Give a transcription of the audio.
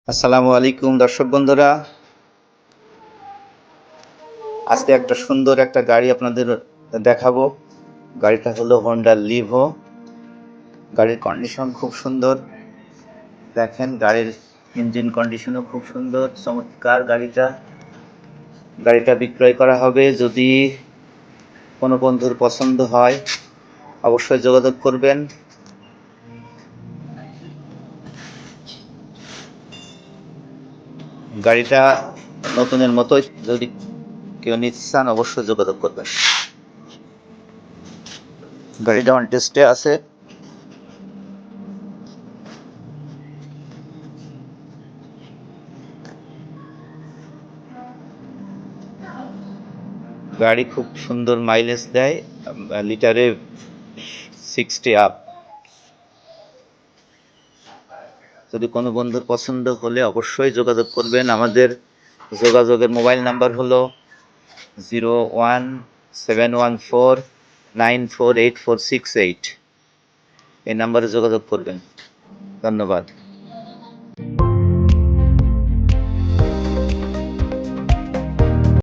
আসসালামু আলাইকুম দর্শক বন্ধুরা, আজকে একটা সুন্দর একটা গাড়ি আপনাদের দেখাবো। গাড়িটা হলো হোন্ডা লিভো। গাড়ির কন্ডিশন খুব সুন্দর। দেখেন গাড়ির ইঞ্জিন কন্ডিশনও খুব সুন্দর, চমৎকার। গাড়িটা বিক্রয় করা হবে। যদি কোনো বন্ধুর পছন্দ হয় অবশ্যই যোগাযোগ করবেন। গাড়িটা নতুনের মতোই, যদি কেউ নিতে চান অবশ্যই যোগাযোগ করবেন। গাড়িটা অন টেস্টে আছে। গাড়ি খুব সুন্দর মাইলেজ দেয়, লিটারে 60 আপ। যদি কোনো বন্ধুর পছন্দ হলে অবশ্যই যোগাযোগ করবেন। আমাদের যোগাযোগের মোবাইল নাম্বার হলো 0171494846 এই নাম্বারে যোগাযোগ করবেন। ধন্যবাদ।